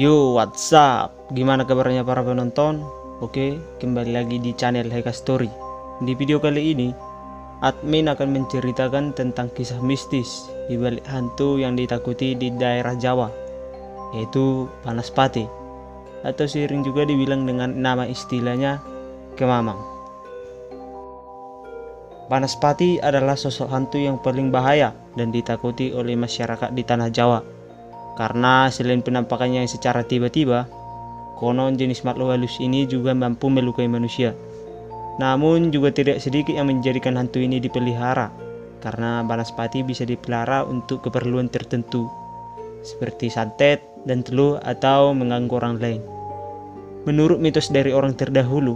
Yo, what's up? Gimana kabarnya para penonton? Oke, kembali lagi di channel Heka Story. Di video kali ini, admin akan menceritakan tentang kisah mistis di balik hantu yang ditakuti di daerah Jawa, yaitu Banaspati, atau sering juga dibilang dengan nama istilahnya Kemamang. Banaspati adalah sosok hantu yang paling bahaya dan ditakuti oleh masyarakat di tanah Jawa. Karena selain penampakannya yang secara tiba-tiba, konon jenis makhluk halus ini juga mampu melukai manusia. Namun juga tidak sedikit yang menjadikan hantu ini dipelihara, karena Banaspati bisa dipelihara untuk keperluan tertentu, seperti santet dan teluh atau mengganggu orang lain. Menurut mitos dari orang terdahulu,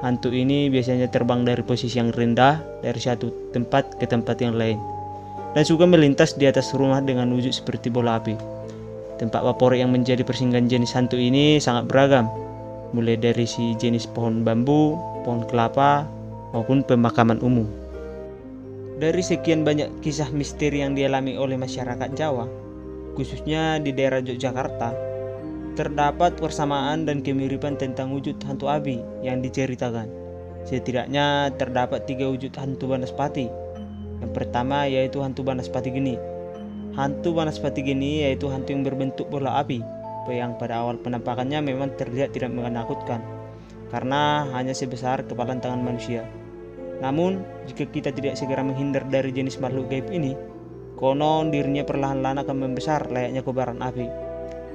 hantu ini biasanya terbang dari posisi yang rendah dari satu tempat ke tempat yang lain, dan juga melintas di atas rumah dengan wujud seperti bola api. Tempat favorit yang menjadi persinggahan jenis hantu ini sangat beragam, mulai dari si jenis pohon bambu, pohon kelapa, maupun pemakaman umum. Dari sekian banyak kisah misteri yang dialami oleh masyarakat Jawa, khususnya di daerah Yogyakarta, terdapat persamaan dan kemiripan tentang wujud hantu abi yang diceritakan. Setidaknya terdapat 3 wujud hantu Banaspati. Yang pertama yaitu hantu Banaspati Geni. Hantu Banaspati Geni yaitu hantu yang berbentuk bola api, yang pada awal penampakannya memang terlihat tidak menakutkan karena hanya sebesar kepala tangan manusia. Namun, jika kita tidak segera menghindar dari jenis makhluk gaib ini, konon dirinya perlahan-lahan akan membesar layaknya kobaran api.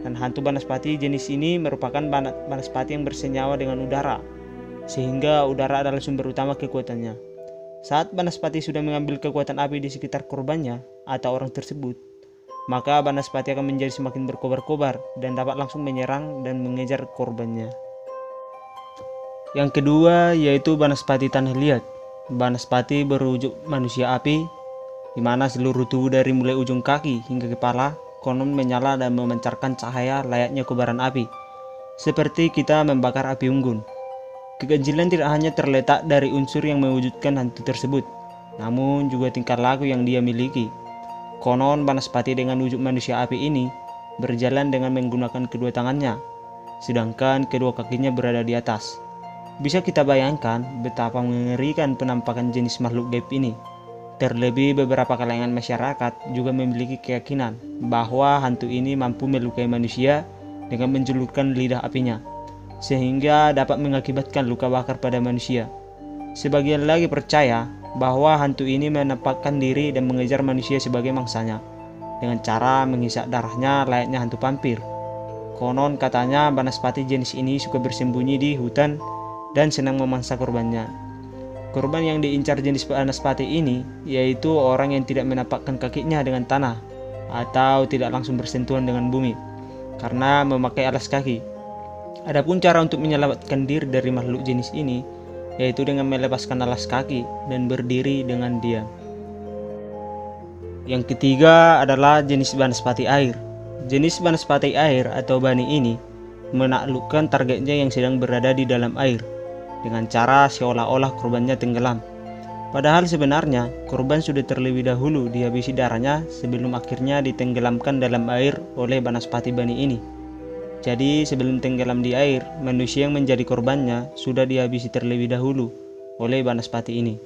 Dan hantu Banaspati jenis ini merupakan Banaspati yang bersenyawa dengan udara, sehingga udara adalah sumber utama kekuatannya. Saat Banaspati sudah mengambil kekuatan api di sekitar korbannya atau orang tersebut, maka Banaspati akan menjadi semakin berkobar-kobar dan dapat langsung menyerang dan mengejar korbannya. Yang kedua yaitu Banaspati Tanah Liat. Banaspati berwujud manusia api, di mana seluruh tubuh dari mulai ujung kaki hingga kepala konon menyala dan memancarkan cahaya layaknya kobaran api, seperti kita membakar api unggun. Keganjilan tidak hanya terletak dari unsur yang mewujudkan hantu tersebut, namun juga tingkah laku yang dia miliki. Konon Banaspati dengan wujud manusia api ini berjalan dengan menggunakan kedua tangannya, sedangkan kedua kakinya berada di atas. Bisa kita bayangkan betapa mengerikan penampakan jenis makhluk gaib ini. Terlebih beberapa kalangan masyarakat juga memiliki keyakinan bahwa hantu ini mampu melukai manusia dengan menjulurkan lidah apinya, sehingga dapat mengakibatkan luka bakar pada manusia. Sebagian lagi percaya bahwa hantu ini menampakkan diri dan mengejar manusia sebagai mangsanya dengan cara menghisap darahnya layaknya hantu vampir. Konon katanya Banaspati jenis ini suka bersembunyi di hutan dan senang memangsa korbannya. Korban yang diincar jenis Banaspati ini yaitu orang yang tidak menampakkan kakinya dengan tanah atau tidak langsung bersentuhan dengan bumi karena memakai alas kaki. Adapun cara untuk menyelamatkan diri dari makhluk jenis ini yaitu dengan melepaskan alas kaki dan berdiri dengan diam. Yang ketiga adalah jenis Banaspati air. Jenis Banaspati air atau Bani ini menaklukkan targetnya yang sedang berada di dalam air dengan cara seolah-olah korbannya tenggelam. Padahal sebenarnya korban sudah terlebih dahulu dihabisi darahnya sebelum akhirnya ditenggelamkan dalam air oleh Banaspati Bani ini. Jadi sebelum tenggelam di air, manusia yang menjadi korbannya sudah dihabisi terlebih dahulu oleh Banaspati ini.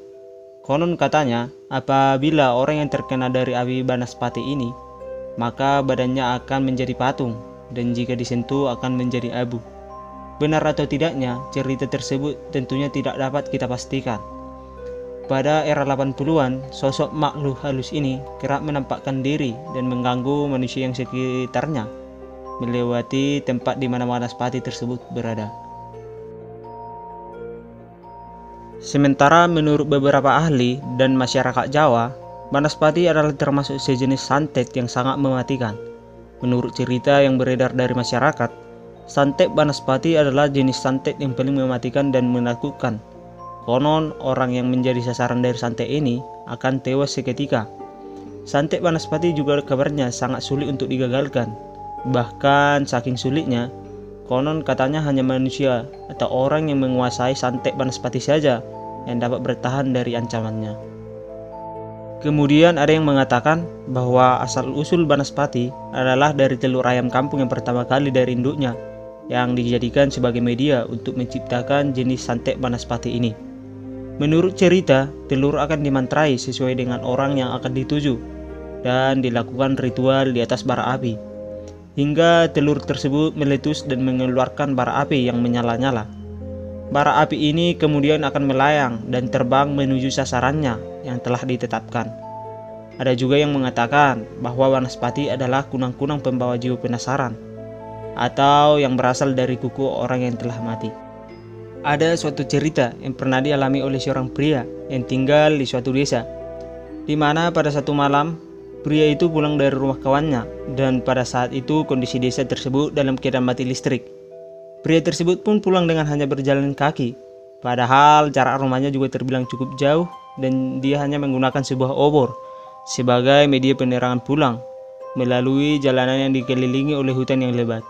Konon katanya, apabila orang yang terkena dari api Banaspati ini, maka badannya akan menjadi patung dan jika disentuh akan menjadi abu. Benar atau tidaknya, cerita tersebut tentunya tidak dapat kita pastikan. Pada era 80-an, sosok makhluk halus ini kerap menampakkan diri dan mengganggu manusia yang sekitarnya, melewati tempat di mana Banaspati tersebut berada. Sementara menurut beberapa ahli dan masyarakat Jawa, Banaspati adalah termasuk sejenis santet yang sangat mematikan. Menurut cerita yang beredar dari masyarakat, santet Banaspati adalah jenis santet yang paling mematikan dan menakutkan. Konon orang yang menjadi sasaran dari santet ini akan tewas seketika. Santet Banaspati juga kabarnya sangat sulit untuk digagalkan. Bahkan saking sulitnya, konon katanya hanya manusia atau orang yang menguasai santet Banaspati saja yang dapat bertahan dari ancamannya. Kemudian ada yang mengatakan bahwa asal-usul Banaspati adalah dari telur ayam kampung yang pertama kali dari induknya, yang dijadikan sebagai media untuk menciptakan jenis santet Banaspati ini. Menurut cerita, telur akan dimantrai sesuai dengan orang yang akan dituju, dan dilakukan ritual di atas bara api, hingga telur tersebut meletus dan mengeluarkan bara api yang menyala-nyala. Bara api ini kemudian akan melayang dan terbang menuju sasarannya yang telah ditetapkan. Ada juga yang mengatakan bahwa Banaspati adalah kunang-kunang pembawa jiwa penasaran, atau yang berasal dari kuku orang yang telah mati. Ada suatu cerita yang pernah dialami oleh seorang pria yang tinggal di suatu desa, di mana pada satu malam, pria itu pulang dari rumah kawannya, dan pada saat itu kondisi desa tersebut dalam keadaan mati listrik. Pria tersebut pun pulang dengan hanya berjalan kaki, padahal jarak rumahnya juga terbilang cukup jauh dan dia hanya menggunakan sebuah obor sebagai media penerangan pulang melalui jalanan yang dikelilingi oleh hutan yang lebat.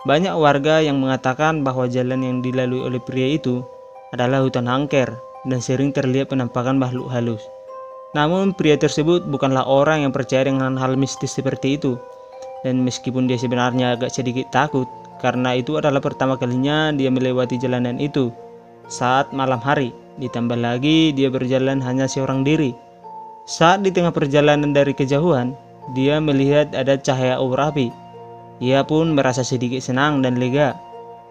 Banyak warga yang mengatakan bahwa jalan yang dilalui oleh pria itu adalah hutan angker dan sering terlihat penampakan makhluk halus. Namun pria tersebut bukanlah orang yang percaya dengan hal mistis seperti itu, dan meskipun dia sebenarnya agak sedikit takut karena itu adalah pertama kalinya dia melewati jalanan itu saat malam hari, ditambah lagi dia berjalan hanya seorang diri. Saat di tengah perjalanan dari kejauhan, dia melihat ada cahaya obor api. Ia pun merasa sedikit senang dan lega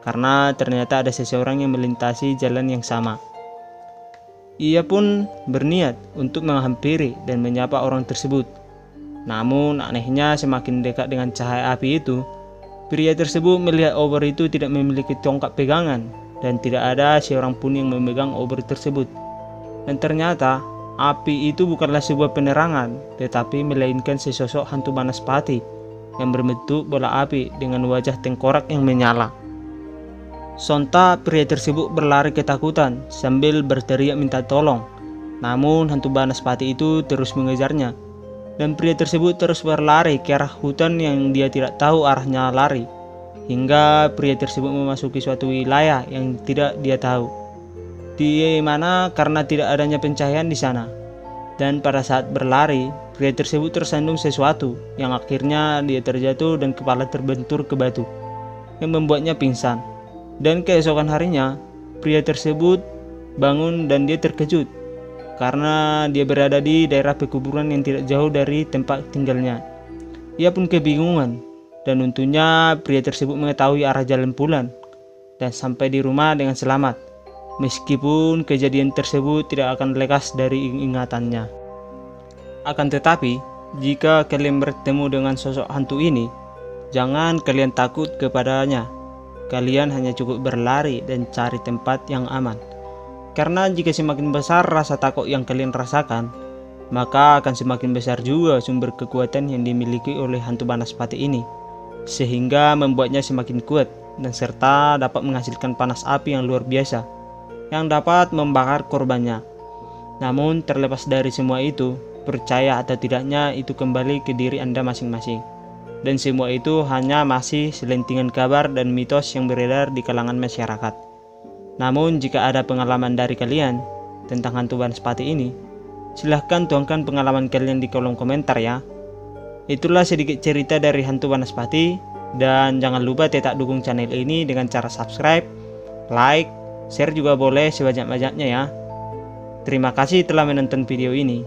karena ternyata ada seseorang yang melintasi jalan yang sama. Ia pun berniat untuk menghampiri dan menyapa orang tersebut. Namun anehnya semakin dekat dengan cahaya api itu, pria tersebut melihat obor itu tidak memiliki tongkat pegangan dan tidak ada seorang pun yang memegang obor tersebut. Dan ternyata api itu bukanlah sebuah penerangan, tetapi melainkan sesosok hantu Banaspati yang berbentuk bola api dengan wajah tengkorak yang menyala. Sontak pria tersebut berlari ketakutan sambil berteriak minta tolong. Namun hantu Banaspati itu terus mengejarnya, dan pria tersebut terus berlari ke arah hutan yang dia tidak tahu arahnya lari, hingga pria tersebut memasuki suatu wilayah yang tidak dia tahu, di mana karena tidak adanya pencahayaan di sana. Dan pada saat berlari, pria tersebut tersandung sesuatu yang akhirnya dia terjatuh dan kepala terbentur ke batu yang membuatnya pingsan. Dan keesokan harinya, pria tersebut bangun dan dia terkejut karena dia berada di daerah pekuburan yang tidak jauh dari tempat tinggalnya. Ia pun kebingungan, dan untungnya pria tersebut mengetahui arah jalan pulang dan sampai di rumah dengan selamat, meskipun kejadian tersebut tidak akan lekas dari ingatannya. Akan tetapi, jika kalian bertemu dengan sosok hantu ini, jangan kalian takut kepadanya. Kalian hanya cukup berlari dan cari tempat yang aman. Karena jika semakin besar rasa takut yang kalian rasakan, maka akan semakin besar juga sumber kekuatan yang dimiliki oleh hantu Banaspati ini, sehingga membuatnya semakin kuat dan serta dapat menghasilkan panas api yang luar biasa yang dapat membakar korbannya. Namun terlepas dari semua itu, percaya atau tidaknya itu kembali ke diri Anda masing-masing. Dan semua itu hanya masih selentingan kabar dan mitos yang beredar di kalangan masyarakat. Namun jika ada pengalaman dari kalian tentang hantu Banaspati ini, silahkan tuangkan pengalaman kalian di kolom komentar ya. Itulah sedikit cerita dari hantu Banaspati, dan jangan lupa tetap dukung channel ini dengan cara subscribe, like, share juga boleh sebanyak-banyaknya ya. Terima kasih telah menonton video ini.